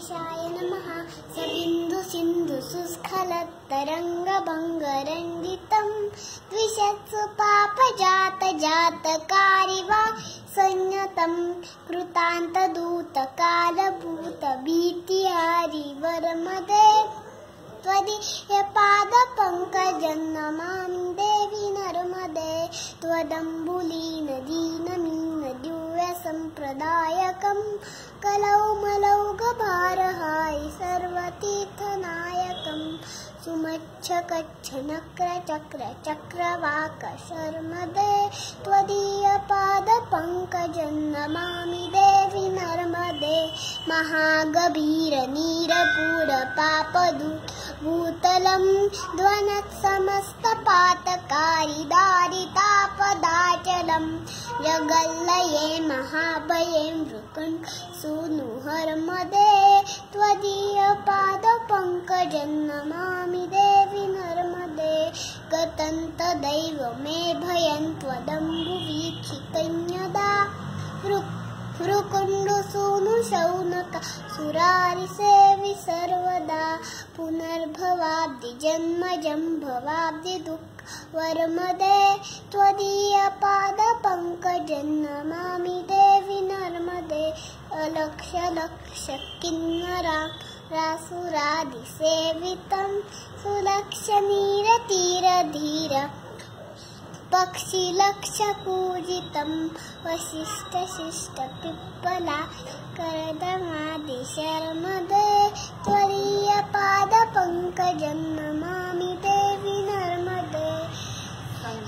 गणेशाय नमः। सबिन्दु सिन्धु सुस्खलत्तरङ्गभङ्गरञ्जितं द्विषत्सु पापजातजातकारि वा संयतं कृतान्तदूतकालभूतभीतिहारि वरमदे त्वदीयपादपङ्कजं नमामि देवि नर्मदे। त्वदम्बुलीनदीनमीनदिव्यसम्प्रदायकं कलौमलौघभारहारि सर्वतीर्थनायकं सुमच्छकच्छनक्रचक्रचक्रवाक शर्मदे। त्वदीयपादपङ्कजं नमामि देवि नर्मदे। महागभीरनीरपूरपापदूतभूतलं ध्वनत्समस्तपातकारि दारितापदाचलं जगल्लये महाभये मृकण्सूनुहर्मदे। त्वदीयपादपङ्कजं नमामि देवि नर्मदे। गतन्तदैव मे भयं त्वदम्बुवीक्षितं यदा भ्रुकुण्डसूनुशौनकासुरारिसेवि सर्वदा। पुनर्भवाब्धिजन्मजं भवाब्धि दुःखवरमदे। त्वदीयपादपङ्कजं नमामि देवि नर्मदे। अलक्ष्यलक्ष्यकिन्नरासुरादिसेवितं सुलक्ष्यनीरतीरधीर पक्षिलक्ष्यपूजितं वसिष्ठशिष्टपिप्पला करदमादिशर्मदे। त्वदीयपादपङ्कजं नमामि देवि नर्मदे।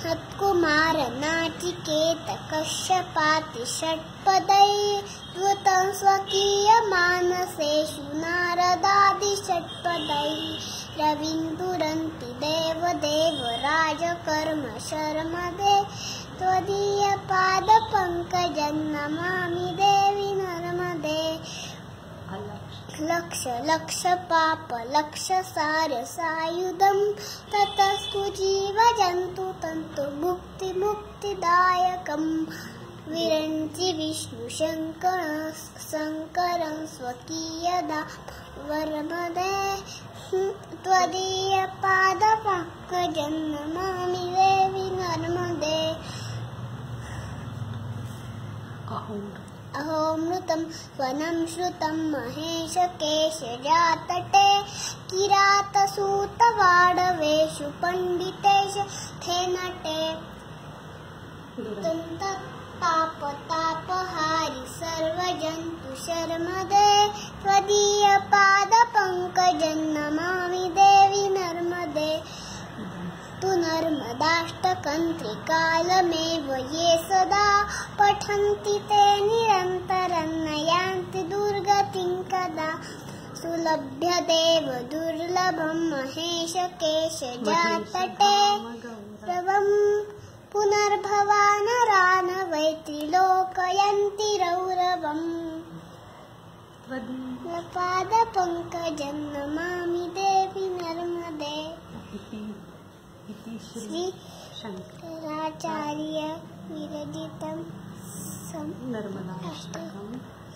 सत्कुमारनाचिकेतकश्यपाति षट्पदैर्वृतं स्वकीयमानसेषु नारदादिषट्पदैः रवीन्दुरन्ति देवदेवराजकर्म शर्मदे। त्वदीयपादपङ्कजं नमामि देवि नर्मदे। लक्ष्यपापलक्ष्यसारसायुधं ततस्तु जीवजन्तुतन्तुमुक्तिदायकं विरञ्चि विष्णुशङ्करं स्वकीयदा वरमदे। त्वदीयपादपङ्कजं नमामि देवि नर्मदे। अहोमृतं स्वनं श्रुतं महेशकेशजातटे किरातसूतवाडवेषु पण्डितेषु थेनटे तापतापहारि सर्वजन्तु शर्मदे। त्वदीयपादपङ्कजं नमामि देवि नर्मदे। तु नर्मदाष्टकं त्रिकालमेव ये सदा पठन्ति ते निरन्तरं न यान्ति दुर्गतिं कदा। सुलभ्यदेव दुर्लभं महेशकेशजातटे प्रभं पुनर्भवा नरा न वै त्रिलोकयन्ति रौरवम्। पादपङ्कजं नमामि देवि नर्मदे। श्री शंकराचार्य विरचितं नर्मदाष्टकं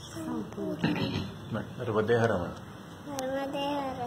संपूर्णम्। नर्मदे हर। नर्मदे हर।